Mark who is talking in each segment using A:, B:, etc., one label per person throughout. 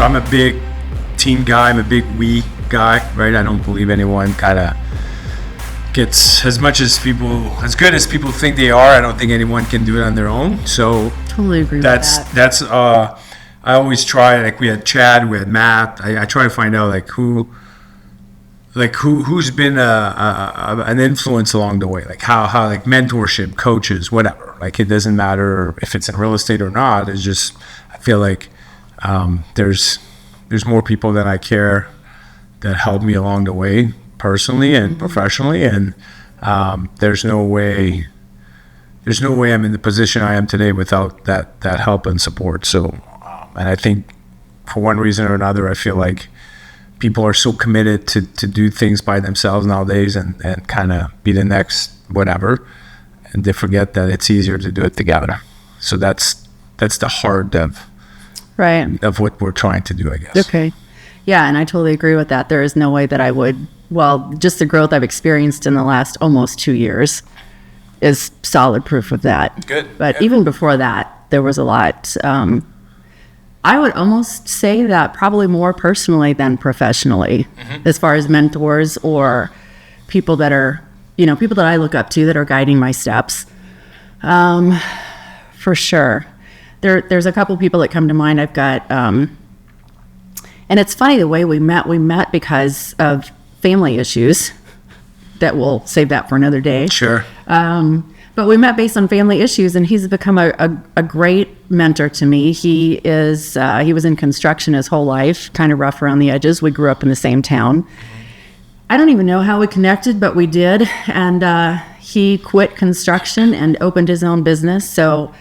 A: So I'm a big team guy. I'm a big we guy, right? I don't believe anyone kind of gets as good as people think they are. I don't think anyone can do it on their own. So
B: totally agree with that.
A: That's I always try, like we had Chad, we had Matt. I try to find out who's been an influence along the way, like how like mentorship, coaches, whatever. Like it doesn't matter if it's in real estate or not. It's just I feel like there's more people that I care that helped me along the way personally and professionally, and there's no way I'm in the position I am today without that help and support. So and I think for one reason or another, I feel like people are so committed to do things by themselves nowadays and kind of be the next whatever, and they forget that it's easier to do it together. So that's the heart of what we're trying to do, I guess.
B: Okay. Yeah, and I totally agree with that. There is no way that I would, just the growth I've experienced in the last almost 2 years is solid proof of that.
A: Good.
B: But even before that, there was a lot. I would almost say that probably more personally than professionally, as far as mentors or people that are, people that I look up to that are guiding my steps. For sure. There's a couple people that come to mind. I've got, and it's funny the way we met because of family issues. That we'll save that for another day.
A: Sure.
B: But we met based on family issues, and he's become a great mentor to me. He was in construction his whole life, kind of rough around the edges. We grew up in the same town. I don't even know how we connected, but we did. And he quit construction and opened his own business. So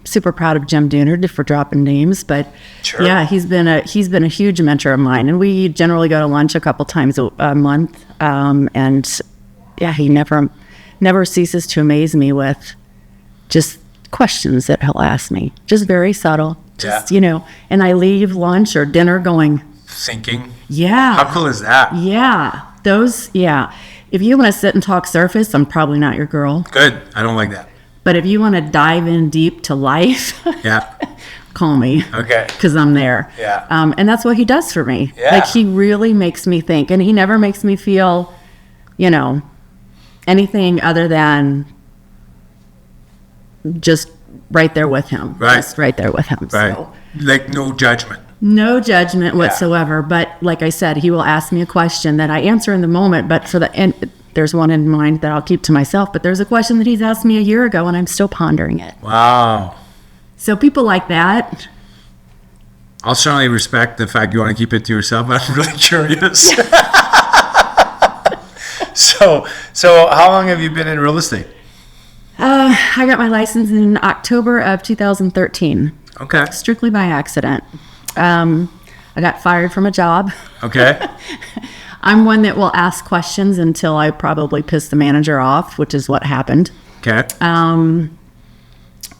B: super proud of Jim Dunard for dropping names. But
A: sure.
B: Yeah, he's been a huge mentor of mine, and we generally go to lunch a couple times a month. And yeah, he never ceases to amaze me with just questions that he'll ask me. Just very subtle. Just, and I leave lunch or dinner going,
A: thinking.
B: Yeah.
A: How cool is that?
B: Yeah. If you want to sit and talk surface, I'm probably not your girl.
A: Good. I don't like that.
B: But if you want to dive in deep to life,
A: yeah,
B: call me.
A: Okay.
B: Because I'm there.
A: Yeah.
B: And that's what he does for me.
A: Yeah.
B: Like he really makes me think, and he never makes me feel, anything other than just right there with him.
A: Right.
B: Just right there with him.
A: Right.
B: So,
A: like no judgment.
B: No judgment whatsoever. But like I said, he will ask me a question that I answer in the moment, but there's one in mind that I'll keep to myself, but there's a question that he's asked me a year ago and I'm still pondering it.
A: Wow.
B: So people like that.
A: I'll certainly respect the fact you want to keep it to yourself. I'm really curious. So how long have you been in real estate?
B: I got my license in October of 2013.
A: Okay.
B: Strictly by accident. I got fired from a job.
A: Okay.
B: I'm one that will ask questions until I probably piss the manager off, which is what happened.
A: Okay.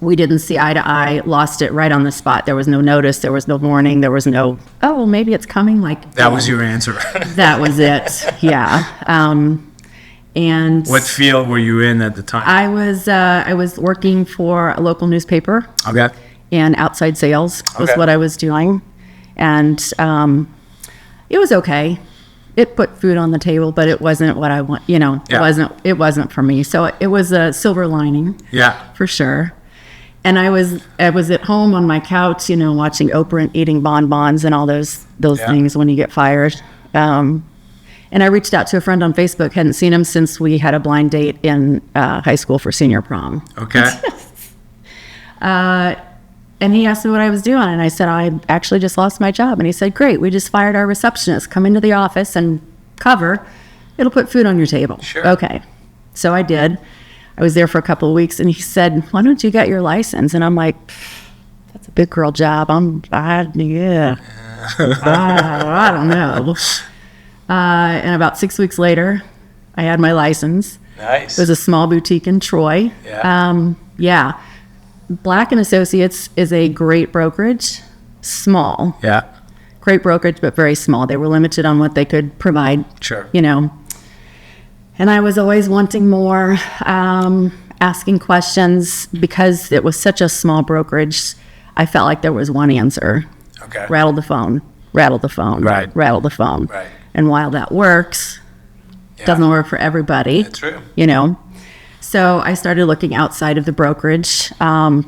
B: We didn't see eye to eye, lost it right on the spot. There was no notice, there was no warning, there was no, well, maybe it's coming.
A: That was your answer.
B: That was it. Yeah. And
A: what field were you in at the time?
B: I was working for a local newspaper.
A: Okay.
B: And outside sales was what I was doing. And it was okay. It put food on the table, but it wasn't what I want, it wasn't for me. So it was a silver lining. Yeah. For sure. And I was at home on my couch, watching Oprah and eating bonbons and all those things when you get fired. And I reached out to a friend on Facebook, hadn't seen him since we had a blind date in high school for senior prom.
A: Okay.
B: And he asked me what I was doing, and I said, I actually just lost my job. And he said, great, we just fired our receptionist. Come into the office and cover. It'll put food on your table.
A: Sure.
B: Okay. So I did. I was there for a couple of weeks, and he said, why don't you get your license? And I'm like, that's a big girl job. I don't know. And about 6 weeks later, I had my license.
A: Nice.
B: It was a small boutique in Troy.
A: Yeah.
B: Black & Associates is a great brokerage. Small.
A: Yeah.
B: Great brokerage, but very small. They were limited on what they could provide.
A: Sure.
B: And I was always wanting more, asking questions because it was such a small brokerage. I felt like there was one answer.
A: Okay.
B: Rattle the phone, rattle the phone,
A: Right.
B: rattle the phone.
A: Right.
B: And while that works,
A: Yeah.
B: doesn't work for everybody.
A: That's true.
B: You know? So I started looking outside of the brokerage. I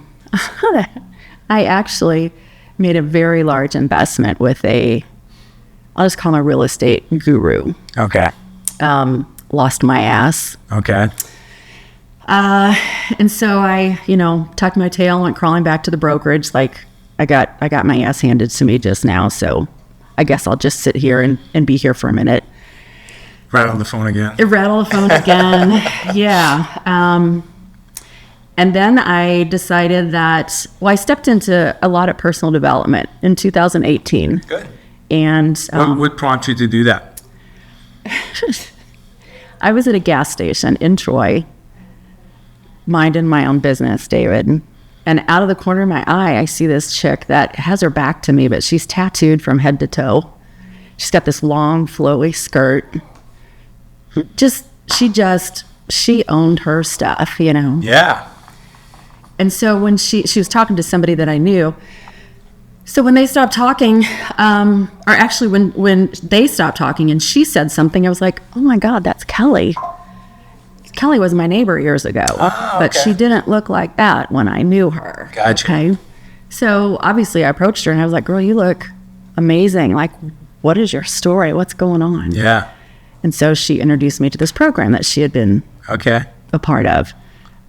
B: actually made a very large investment with I'll just call him a real estate guru.
A: Okay.
B: Lost my ass.
A: Okay.
B: And so I, tucked my tail, went crawling back to the brokerage. Like I got my ass handed to me just now. So I guess I'll just sit here and be here for a minute.
A: Rattle the phone again.
B: Rattle the phone again. Yeah. And then I decided that, I stepped into a lot of personal development in 2018.
A: Good.
B: And
A: What would prompt you to do that?
B: I was at a gas station in Troy, minding my own business, David. And out of the corner of my eye, I see this chick that has her back to me, but she's tattooed from head to toe. She's got this long, flowy skirt. She owned her stuff,
A: Yeah.
B: And so when she was talking to somebody that I knew, so when they stopped talking, or actually when they stopped talking and she said something, I was like, oh my God, that's Kelly. Kelly was my neighbor years ago, but she didn't look like that when I knew her.
A: Gotcha.
B: Okay. So obviously I approached her and I was like, girl, you look amazing. Like, what is your story? What's going on?
A: Yeah.
B: And so she introduced me to this program that she had been
A: Okay.
B: a part of.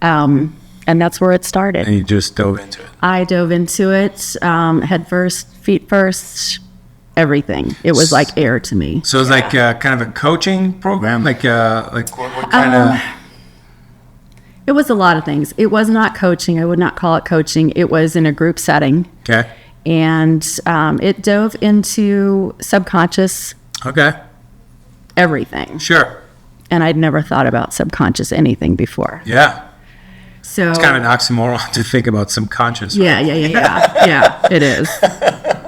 B: And that's where it started.
A: And you just dove into it.
B: I dove into it, head first, feet first, everything. It was like air to me.
A: So it's like kind of a coaching program, like what kind of?
B: It was a lot of things. It was not coaching. I would not call it coaching. It was in a group setting.
A: Okay.
B: And it dove into subconscious
A: Okay.
B: everything.
A: Sure.
B: And I'd never thought about subconscious anything before.
A: Yeah.
B: So
A: It's kind of an oxymoron to think about subconscious.
B: Yeah. Yeah, it is.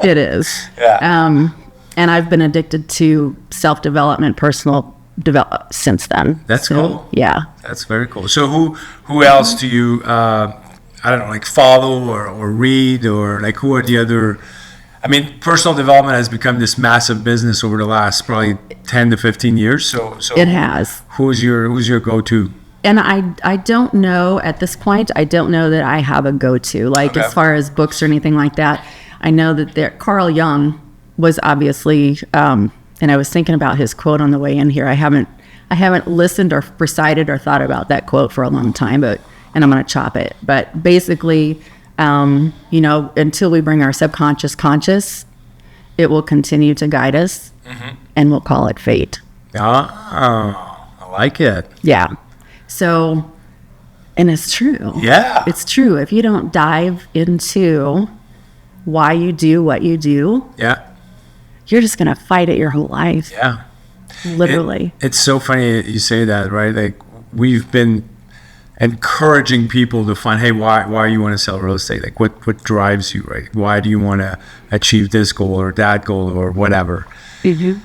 B: It is.
A: Yeah.
B: And I've been addicted to self-development, personal development since then.
A: That's cool.
B: Yeah.
A: That's very cool. So who else do you, I don't know, like follow or read, or like who are the other, I mean, personal development has become this massive business over the last probably 10 to 15 years. So
B: It has.
A: who's your go-to?
B: And I don't know at this point, I don't know that I have a go-to, like
A: Okay.
B: as far as books or anything like that. I know that Carl Jung was obviously, and I was thinking about his quote on the way in here. I haven't listened or recited or thought about that quote for a long time, and I'm going to chop it. But basically, until we bring our subconscious conscious, it will continue to guide us, and we'll call it fate.
A: Oh, I like it.
B: Yeah. So, and it's true.
A: Yeah.
B: It's true. If you don't dive into why you do what you do,
A: Yeah.
B: you're just going to fight it your whole life.
A: Yeah.
B: Literally.
A: It's so funny you say that, right? Like we've been encouraging people to find, hey, why you want to sell real estate? Like what drives you, right? Why do you want to achieve this goal or that goal or whatever?
B: Mm-hmm.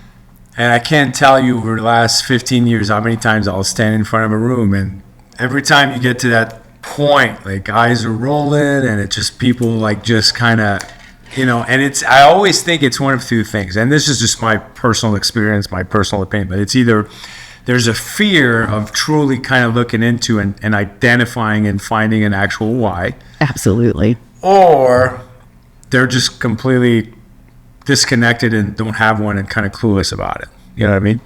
A: And I can't tell you over the last 15 years how many times I'll stand in front of a room, and every time you get to that point, like eyes are rolling, and it's just people like just kind of, and I always think it's one of two things, and this is just my personal experience, my personal opinion, but it's either there's a fear of truly kind of looking into and identifying and finding an actual why.
B: Absolutely.
A: Or they're just completely disconnected and don't have one and kind of clueless about it. You know what I mean?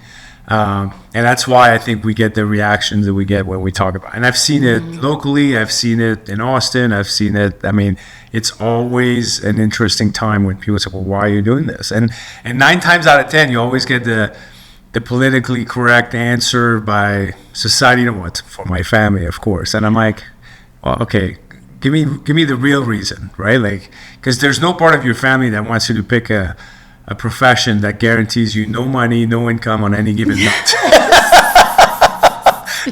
A: And that's why I think we get the reactions that we get when we talk about it. And I've seen it locally. I've seen it in Austin. I've seen it. I mean, it's always an interesting time when people say, well, why are you doing this? And 9 times out of 10, you always get the politically correct answer by society. What's for my family, of course. And I'm like, well, okay, give me the real reason, right? Like, because there's no part of your family that wants you to pick a profession that guarantees you no money, no income on any given night.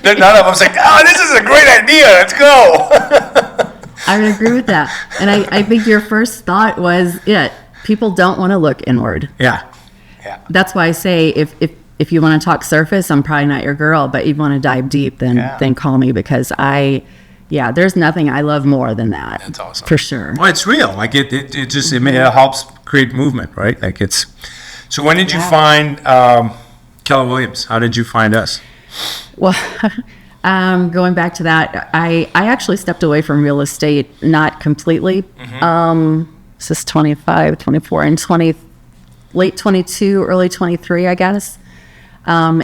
A: None of them's like, oh, this is a great idea. Let's go.
B: I would agree with that. And I think your first thought was, people don't want to look inward.
A: Yeah.
B: That's why I say if you want to talk surface, I'm probably not your girl, but you want to dive deep, then call me, because Yeah, there's nothing I love more than that.
A: That's awesome.
B: For sure.
A: Well, it's real. Like it helps create movement, right? Like it's. So when did you find Keller Williams? How did you find us?
B: Well, going back to that, I actually stepped away from real estate, not completely. This is 25, 24, and late 22, early 23, I guess. And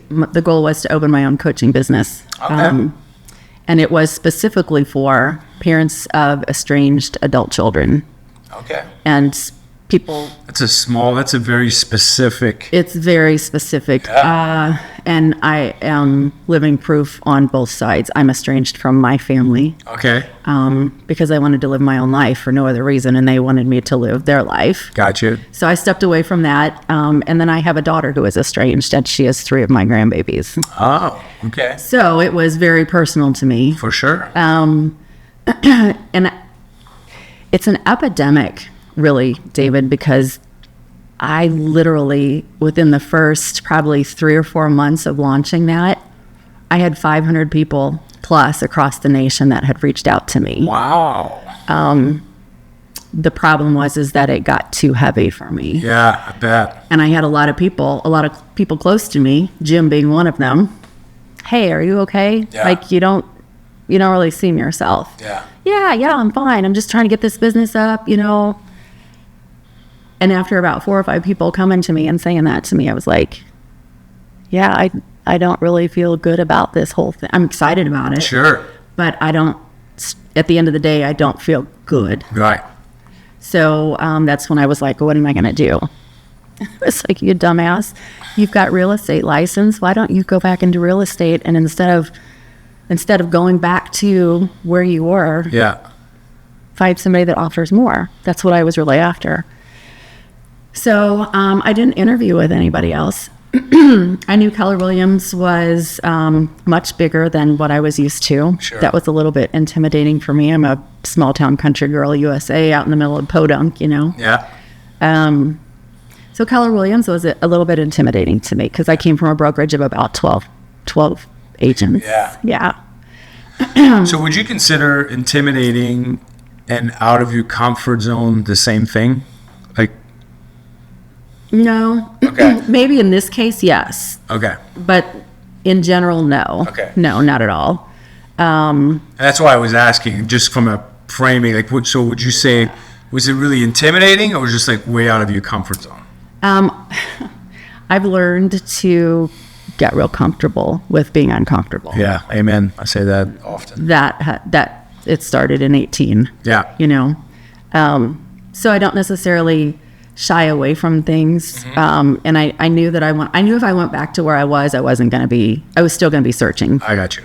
B: the goal was to open my own coaching business.
A: Okay.
B: And it was specifically for parents of estranged adult children.
A: Okay.
B: And people.
A: That's a very specific.
B: It's very specific.
A: Yeah.
B: And I am living proof on both sides. I'm estranged from my family.
A: Okay.
B: Because I wanted to live my own life for no other reason, and they wanted me to live their life.
A: Gotcha.
B: So I stepped away from that. And then I have a daughter who is estranged, and she has 3 of my grandbabies.
A: Oh, okay.
B: So it was very personal to me.
A: For sure.
B: And it's an epidemic, really, David, because I literally, within the first probably 3 or 4 months of launching that, I had 500 people plus across the nation that had reached out to me.
A: Wow.
B: The problem is that it got too heavy for me.
A: Yeah, I bet.
B: And I had a lot of people close to me, Jim being one of them. Hey, are you okay?
A: Yeah.
B: Like you don't really seem yourself.
A: Yeah.
B: Yeah, I'm fine. I'm just trying to get this business up, And after about 4 or 5 people coming to me and saying that to me, I was like, yeah, I don't really feel good about this whole thing. I'm excited about it.
A: Sure.
B: But at the end of the day, I don't feel good.
A: Right.
B: So that's when I was like, what am I going to do? It's like, you dumbass, you've got real estate license. Why don't you go back into real estate? And instead of going back to where you were,
A: Yeah.
B: find somebody that offers more. That's what I was really after. So I didn't interview with anybody else. I knew Keller Williams was much bigger than what I was used to.
A: Sure.
B: That was a little bit intimidating for me. I'm a small town country girl, USA, out in the middle of Podunk,
A: Yeah.
B: So Keller Williams was a little bit intimidating to me because I came from a brokerage of about 12 agents.
A: Yeah.
B: Yeah.
A: So would you consider intimidating and out of your comfort zone the same thing? Like,
B: No.
A: Okay.
B: Maybe in this case, yes.
A: okay.
B: But in general, no.
A: Okay.
B: No, not at all.
A: And that's why I was asking, just from a framing, like, so would you say, was it really intimidating or was it just like way out of your comfort zone?
B: I've learned to get real comfortable with being uncomfortable.
A: Yeah. Amen. I say that often.
B: That it started in 18.
A: Yeah.
B: So I don't necessarily shy away from things.
A: Mm-hmm.
B: And I knew that I knew if I went back to where I was still going to be searching.
A: I got you.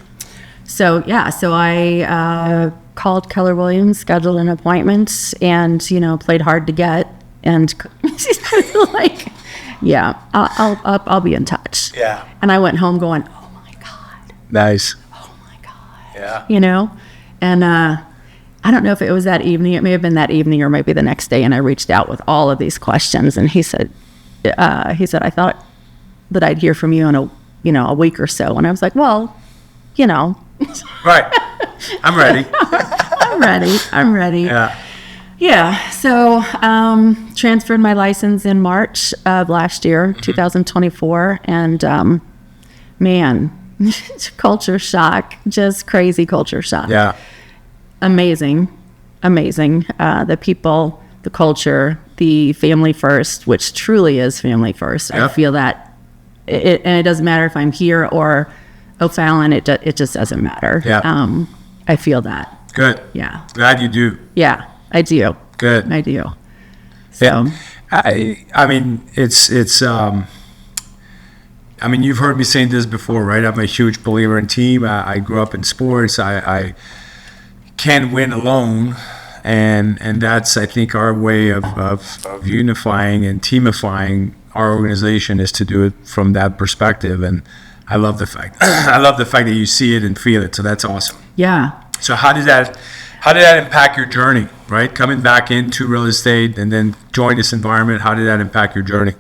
B: So I called Keller Williams, scheduled an appointment, and played hard to get. And like, yeah, I'll be in touch.
A: Yeah.
B: And I went home going, oh my God.
A: Nice.
B: Oh my God.
A: Yeah.
B: And I don't know if it was that evening. It may have been that evening or maybe the next day. And I reached out with all of these questions. And he said, I thought that I'd hear from you in a week or so. And I was like, well,
A: Right. I'm ready.
B: I'm ready.
A: Yeah.
B: Yeah. So transferred my license in March of last year, 2024. And man, culture shock, just crazy culture shock.
A: Yeah.
B: Amazing. The people, the culture, the family first, which truly is family first.
A: Yep.
B: I feel that and it doesn't matter if I'm here or O'Fallon, it just doesn't matter.
A: Yeah.
B: I feel that.
A: Good.
B: Yeah.
A: Glad you do.
B: Yeah, I do.
A: Good.
B: I do. So,
A: Yeah. I mean, you've heard me saying this before, right? I'm a huge believer in team. I grew up in sports. I can't win alone. And that's, I think, our way of unifying and teamifying our organization is to do it from that perspective. And I love the fact that you see it and feel it. So that's awesome.
B: yeah.
A: So how did that impact your journey, right? Coming back into real estate and then join this environment, how did that impact your journey?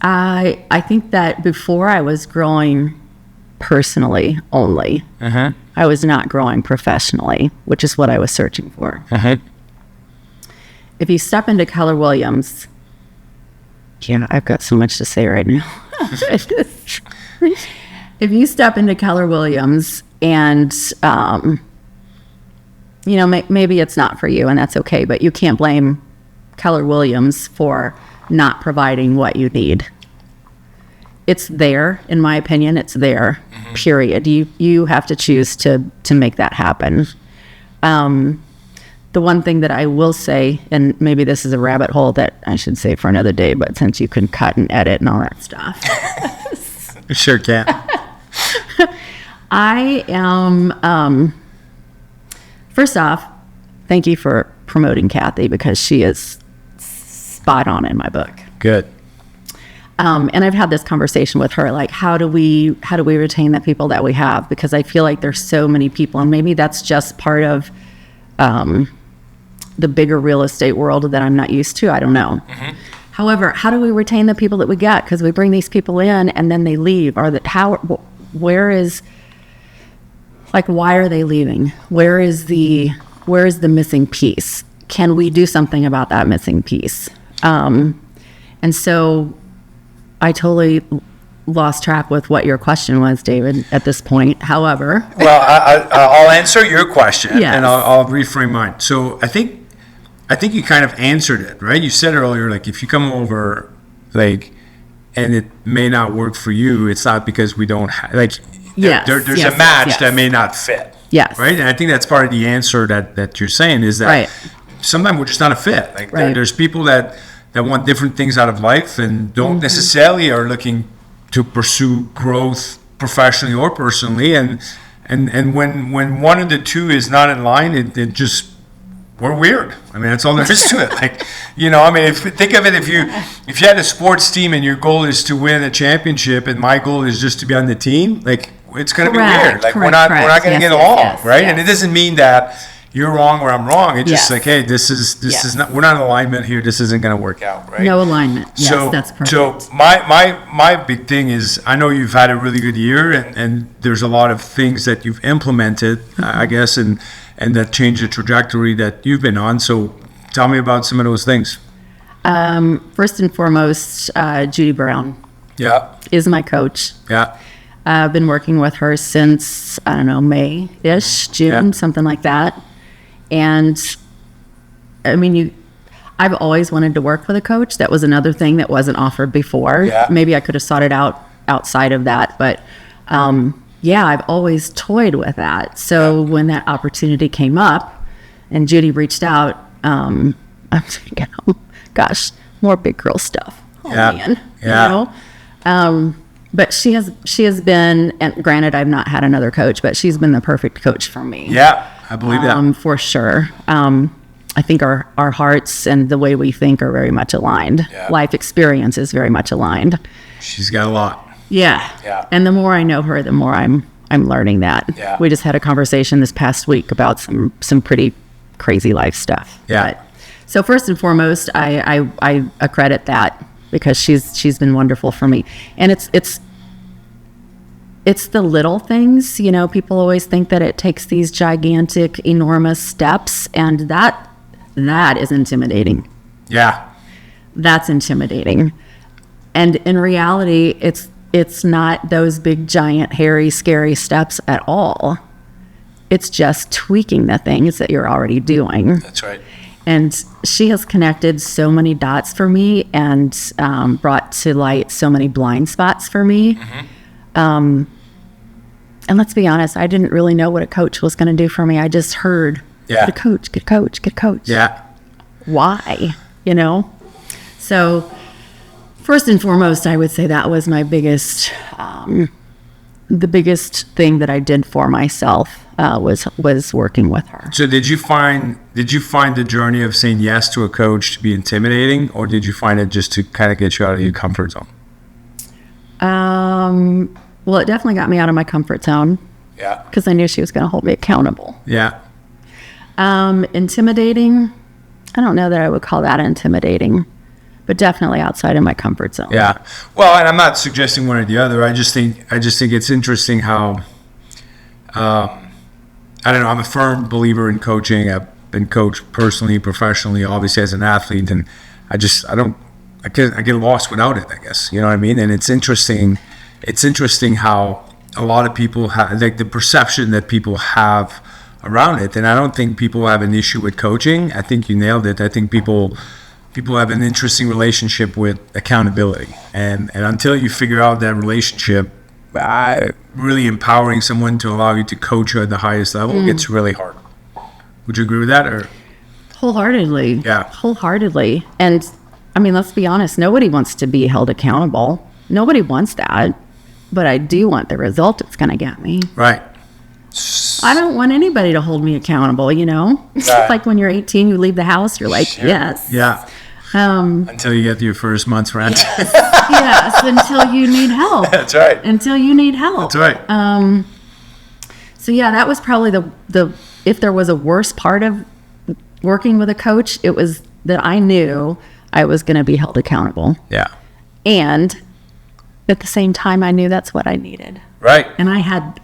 B: I think that before I was growing personally only. I was not growing professionally, which is what I was searching for. If you step into Keller Williams, yeah, I've got so much to say right now. If you step into Keller Williams and, maybe it's not for you and that's okay, but you can't blame Keller Williams for not providing what you need. It's there, in my opinion, it's there, period. You have to choose to make that happen. The one thing that I will say, and maybe this is a rabbit hole that I should say for another day, but since you can cut and edit and all that stuff.
A: Sure can.
B: I am, first off, thank you for promoting Kathy because she is spot on in my book.
A: Good.
B: And I've had this conversation with her, like, how do we retain the people that we have? Because I feel like there's so many people, and maybe that's just part of the bigger real estate world that I'm not used to. I don't know. However, how do we retain the people that we get? Because we bring these people in and then they leave. Where is, like, why are they leaving? Where is the missing piece? Can we do something about that missing piece? And so I totally lost track with what your question was, David, at this point. However,
A: well, I'll answer your question,
B: Yes.
A: and I'll reframe mine. So I think you kind of answered it, right? You said earlier, like, if you come over, like, and it may not work for you, it's not because we don't have, like,
B: Yes,
A: there's
B: yes,
A: a match
B: yes.
A: that may not fit.
B: Yes.
A: Right? And I think that's part of the answer that you're saying is that
B: Right.
A: sometimes we're just not a fit. Like,
B: Right.
A: there's people that want different things out of life and don't necessarily are looking to pursue growth professionally or personally. And when one of the two is not in line, it just, we're weird. I mean, that's all there is to it. Like, I mean, think of it, if you had a sports team and your goal is to win a championship and my goal is just to be on the team, like, it's going to be weird. Like, we're not going to get along, right?
B: Yes.
A: And it doesn't mean that you're wrong or I'm wrong. It's just
B: Yes.
A: like, hey, this is not, we're not in alignment here. This isn't going to work out, right?
B: No alignment. Yes,
A: So,
B: that's perfect.
A: so my big thing is, I know you've had a really good year, and there's a lot of things that you've implemented, I guess, and that changed the trajectory that you've been on. So tell me about some of those things.
B: First and foremost, Judy Brown
A: Yeah,
B: is my coach.
A: yeah,
B: I've been working with her since, I don't know, May-ish, June,
A: Yeah.
B: something like that. And I mean, I've always wanted to work with a coach. That was another thing that wasn't offered before.
A: Yeah.
B: Maybe I could have sought it out outside of that, but I've always toyed with that. So when that opportunity came up and Judy reached out, I'm thinking, oh, gosh, more big girl stuff. Oh
A: Yeah.
B: man,
A: Yeah.
B: But she has been, and granted, I've not had another coach, but she's been the perfect coach for me.
A: yeah. I believe that.
B: For sure. I think our hearts and the way we think are very much aligned.
A: Yeah.
B: Life experience is very much aligned.
A: She's got a lot.
B: Yeah.
A: Yeah.
B: And the more I know her, the more I'm learning that.
A: Yeah.
B: We just had a conversation this past week about some pretty crazy life stuff.
A: Yeah.
B: So first and foremost, I accredit that because she's been wonderful for me. And it's the little things, people always think that it takes these gigantic, enormous steps, and that is intimidating.
A: Yeah.
B: That's intimidating. And in reality, it's not those big, giant, hairy, scary steps at all. It's just tweaking the things that you're already doing.
A: That's right.
B: And she has connected so many dots for me and brought to light so many blind spots for me. And let's be honest, I didn't really know what a coach was going to do for me. I just heard,
A: Yeah.
B: get a coach.
A: Yeah.
B: Why? So first and foremost, I would say that was my biggest, the biggest thing that I did for myself was working with her.
A: So did you find the journey of saying yes to a coach to be intimidating, or did you find it just to kind of get you out of your comfort zone?
B: Well, it definitely got me out of my comfort zone
A: Yeah.
B: because I knew she was going to hold me accountable.
A: Yeah.
B: Intimidating, I don't know that I would call that intimidating but definitely outside of my comfort zone.
A: Yeah. Well, and I'm not suggesting one or the other. I just think it's interesting how, I don't know, I'm a firm believer in coaching. I've been coached personally, professionally, obviously as an athlete, and I get lost without it, I guess. You know what I mean? And it's interesting how a lot of people have, like, the perception that people have around it. And I don't think people have an issue with coaching. I think you nailed it. I think people have an interesting relationship with accountability. And until you figure out that relationship, really empowering someone to allow you to coach you at the highest level gets really hard. Would you agree with that? Or
B: Wholeheartedly.
A: Yeah.
B: Wholeheartedly. And I mean, let's be honest, nobody wants to be held accountable. Nobody wants that. But I do want the result it's going to get me.
A: Right.
B: I don't want anybody to hold me accountable, you know? It's like when you're 18, you leave the house, you're like, yes.
A: Yeah. Until you get to your first month's rent.
B: Yes, until you need help.
A: That's right.
B: Until you need help.
A: That's right.
B: So yeah, that was probably the if there was a worse part of working with a coach, it was that I knew I was going to be held accountable.
A: Yeah.
B: And at the same time, I knew that's what I needed.
A: Right.
B: And I had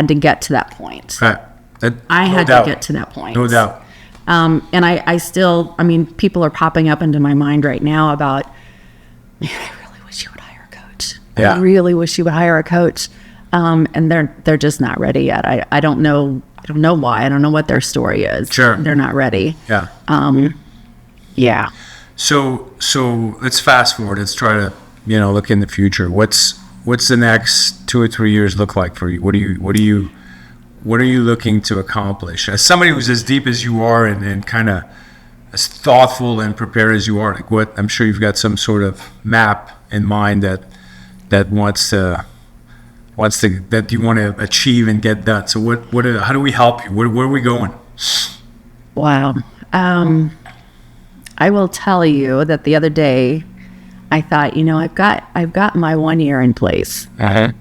B: to get to that point.
A: Right.
B: I had to get to that point.
A: No doubt.
B: And I still, I mean, people are popping up into my mind right now about, man, I really wish you would hire a coach.
A: Yeah.
B: I really wish you would hire a coach. And they're just not ready yet. I don't know why. I don't know what their story is.
A: Sure.
B: They're not ready.
A: Yeah.
B: Yeah.
A: So let's fast forward. Let's try to, look in the future. What's the next 2 or 3 years look like for you? What are you looking to accomplish? As somebody who's as deep as you are and kind of as thoughtful and prepared as you are, like what, I'm sure you've got some sort of map in mind that you want to achieve and get done. So how do we help you? Where are we going?
B: Wow. I will tell you that the other day I thought, I've got my 1 year in place.
A: Uh-huh.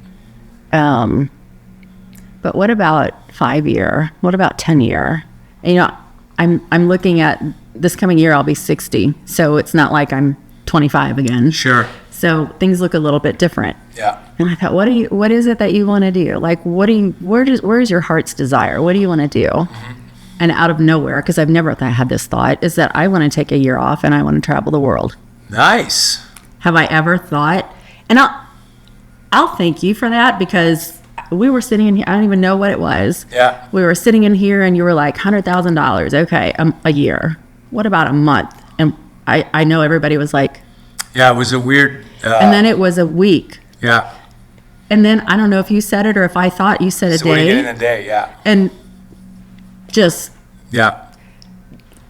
B: But what about 5 year? What about 10 year? And, I'm looking at this coming year, I'll be 60. So it's not like I'm 25 again.
A: Sure.
B: So things look a little bit different.
A: Yeah.
B: And I thought, what is it that you want to do? Like, where's your heart's desire? What do you want to do? Mm-hmm. And out of nowhere, because I've never had this thought, is that I want to take a year off and I want to travel the world.
A: Nice.
B: Have I ever thought? And I'll thank you for that, because we were sitting in here. I don't even know what it was.
A: Yeah.
B: We were sitting in here and you were like, $100,000. Okay. A year. What about a month? And I know everybody was like.
A: Yeah, it was a weird.
B: And then it was a week.
A: Yeah.
B: And then I don't know if you said it or if I thought you said a
A: So
B: day.
A: what do you get in a day? Yeah.
B: And just.
A: Yeah.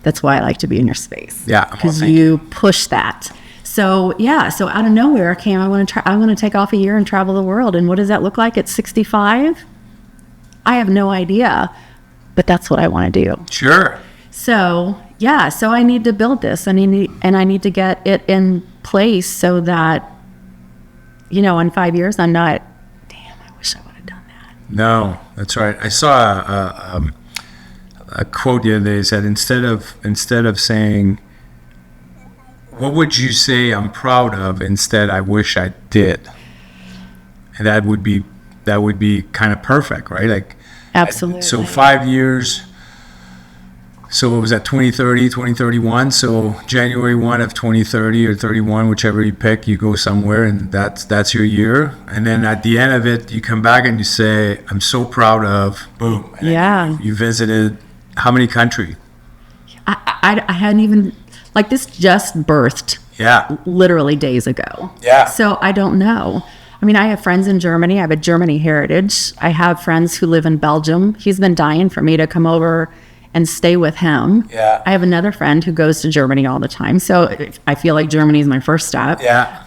B: That's why I like to be in your space.
A: Yeah.
B: Because you push that. So yeah, so out of nowhere came, I want to take off a year and travel the world. And what does that look like at 65? I have no idea, but that's what I want to do.
A: Sure.
B: So yeah, so I need to build this. I need to get it in place so that, in 5 years, I'm not, damn, I wish I would have done that.
A: No, that's right. I saw a quote the other day that said, instead of saying, what would you say I'm proud of? Instead, I wish I did. And that would be kind of perfect, right? Like,
B: absolutely.
A: So 5 years. So what was that, 2030, 2031? So January 1 of 2030 or 31, whichever you pick, you go somewhere and that's your year. And then at the end of it, you come back and you say, I'm so proud of, boom. And
B: yeah.
A: You visited how many countries?
B: I hadn't even, like, this just birthed.
A: Yeah.
B: Literally days ago.
A: Yeah.
B: So I don't know. I mean, I have friends in Germany. I have a Germany heritage. I have friends who live in Belgium. He's been dying for me to come over and stay with him.
A: Yeah.
B: I have another friend who goes to Germany all the time. So I feel like Germany is my first step.
A: Yeah.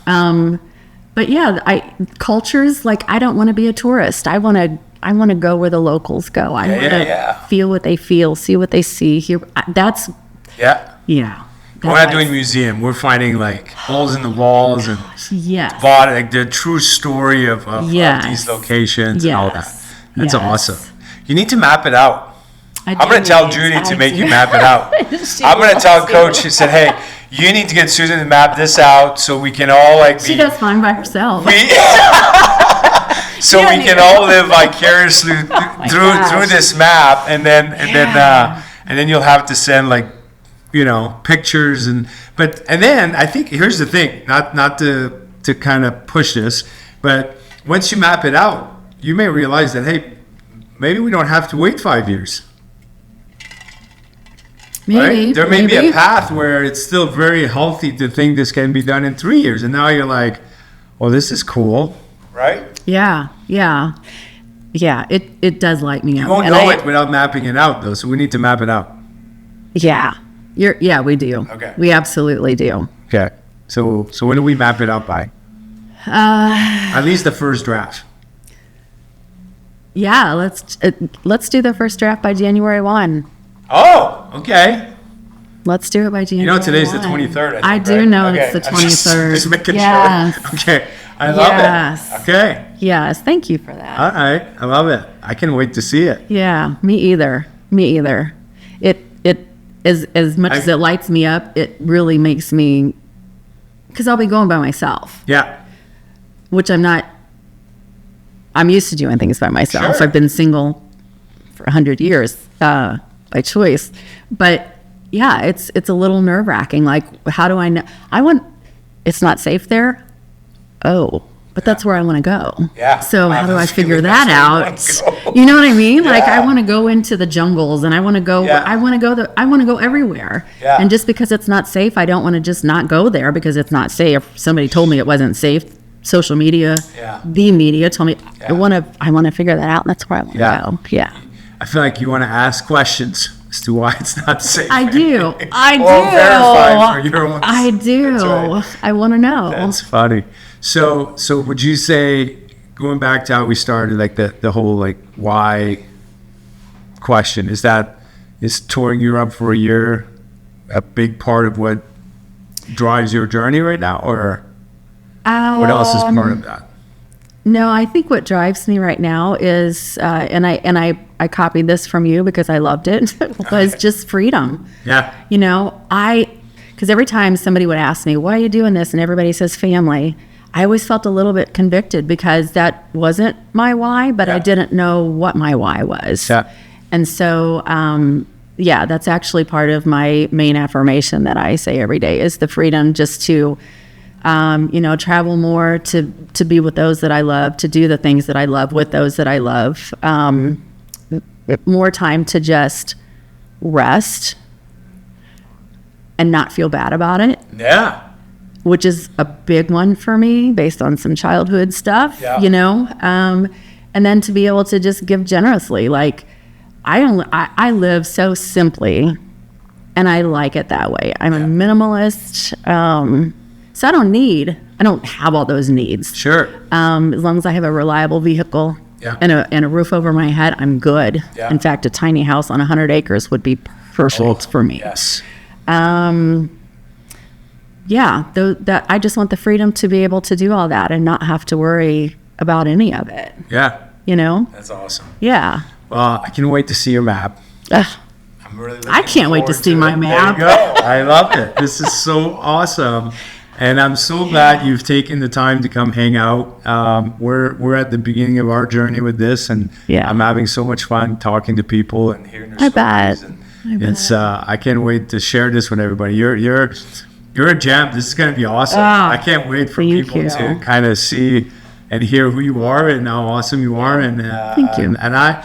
B: But yeah, cultures, like, I don't want to be a tourist. I want to go where the locals go. I want to feel what they feel, see what they see, hear. That's. Yeah. Yeah.
A: We're not doing museum. We're finding like holes in the walls and
B: yes.
A: like the true story of these locations and all that. That's awesome. You need to map it out. I'm going to tell Judy to make you map it out. I'm going to tell Coach, she said, hey, you need to get Susan to map this out so we can all like
B: She does fine by herself.
A: So we can all live vicariously through this map, and then you'll have to send like, pictures and then I think here's the thing, not to kind of push this, but once you map it out, you may realize that, hey, maybe we don't have to wait 5 years.
B: Maybe
A: right? There may be a path where it's still very healthy to think this can be done in 3 years, and now you're like, well, this is cool, right?
B: Yeah. It does light me up.
A: You won't know it without mapping it out, though. So we need to map it out.
B: Yeah. We do.
A: Okay.
B: We absolutely do.
A: Okay. So when do we map it out by? At least the first draft.
B: Yeah. Let's do the first draft by January 1.
A: Oh, okay.
B: Let's do it by January.
A: Today's
B: 1.
A: the 23rd.
B: I do
A: right?
B: know
A: Okay.
B: it's the 23rd.
A: Just making
B: yes.
A: sure. Okay. I love it. Okay.
B: Yes. Thank you for that.
A: All right. I love it. I can wait to see it.
B: Yeah. Me either. It as much as it lights me up, it really makes me, because I'll be going by myself.
A: Yeah.
B: Which I'm not. I'm used to doing things by myself.
A: Sure.
B: I've been single for 100 years by choice, but yeah, it's a little nerve wracking. Like, how do I know? It's not safe there. Oh, but that's where I want to go.
A: Yeah.
B: So how do I figure that out? You know what I mean?
A: Yeah.
B: Like, I want to go into the jungles, and I want to go.
A: Yeah.
B: I want to go everywhere.
A: Yeah.
B: And just because it's not safe, I don't want to just not go there because it's not safe. Somebody told me it wasn't safe. Social media, the media told me I want to figure that out, and that's where I want to go. Yeah.
A: I feel like you want to ask questions as to why it's not safe.
B: I do.
A: Or verify for your own.
B: I do.
A: Right.
B: I want to know.
A: That's funny. So would you say, going back to how we started, like the whole like why question, is touring Europe for a year a big part of what drives your journey right now, or what else is part of that?
B: No, I think what drives me right now is, and I copied this from you because I loved it, was just freedom.
A: Yeah.
B: Because every time somebody would ask me, why are you doing this? And everybody says family. I always felt a little bit convicted because that wasn't my why, but I didn't know what my why was.
A: Yeah.
B: And so, that's actually part of my main affirmation that I say every day is the freedom just to, travel more, to be with those that I love, to do the things that I love with those that I love. More time to just rest and not feel bad about it.
A: Yeah.
B: Which is a big one for me based on some childhood stuff, and then to be able to just give generously. Like, I live so simply, and I like it that way. I'm a minimalist. So I don't have all those needs.
A: Sure.
B: As long as I have a reliable vehicle and a roof over my head, I'm good.
A: Yeah.
B: In fact, a tiny house on 100 acres would be perfect for me.
A: Yes.
B: That I just want the freedom to be able to do all that and not have to worry about any of it.
A: Yeah.
B: That's
A: awesome.
B: Yeah.
A: Well, I can wait to see your map.
B: Ugh.
A: I'm really
B: I can't wait to see my map.
A: There you go. I love it. This is so awesome. And I'm so glad you've taken the time to come hang out. We're at the beginning of our journey with this, and I'm having so much fun talking to people and hearing their stories. I can't wait to share this with everybody. You're a gem. This is going to be awesome. I can't wait for people to kind of see and hear who you are and how awesome you are. And
B: thank you.
A: And I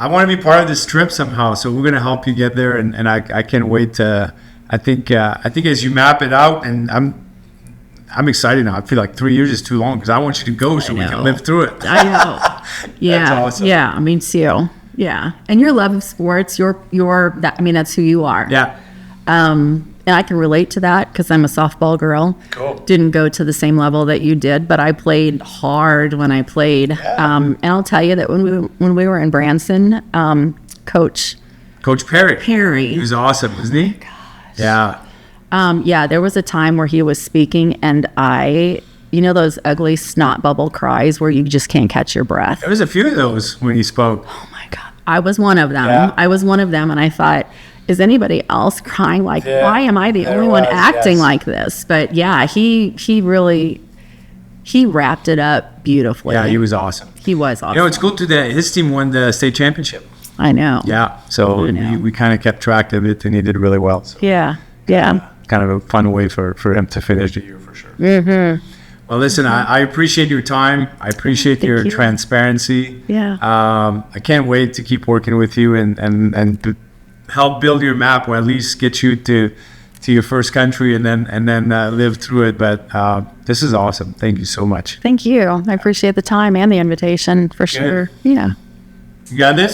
A: want to be part of this trip somehow. So we're going to help you get there, and I can't wait to. I think as you map it out, and I'm excited now. I feel like 3 years is too long because I want you to go so we can live through it.
B: I know. Yeah.
A: That's awesome.
B: Yeah. Me too. Yeah. And your love of sports, that's who you are.
A: Yeah.
B: And I can relate to that because I'm a softball girl.
A: Cool.
B: Didn't go to the same level that you did, but I played hard when I played.
A: Yeah.
B: And I'll tell you that when we were in Branson, Coach
A: Perry. He was awesome, wasn't he?
B: Oh my gosh.
A: Yeah.
B: There was a time where he was speaking, and those ugly snot bubble cries where you just can't catch your breath.
A: There was a few of those when he spoke.
B: Oh my God. I was one of them.
A: Yeah.
B: And I thought, is anybody else crying? Like, why am I the only one acting like this? But yeah, he wrapped it up beautifully.
A: Yeah, he was awesome.
B: He was awesome.
A: You know, it's cool that his team won the state championship.
B: I know.
A: Yeah, so we kind of kept track of it, and he did really well. So
B: Yeah.
A: kind of a fun way for him to finish the year for sure. Mm-hmm. Well, listen, I appreciate your time. I appreciate your transparency.
B: Yeah.
A: I can't wait to keep working with you and to help build your map, or at least get you to your first country and then live through it. But this is awesome. Thank you so much.
B: Thank you. I appreciate the time and the invitation for sure. Yeah.
A: You got this?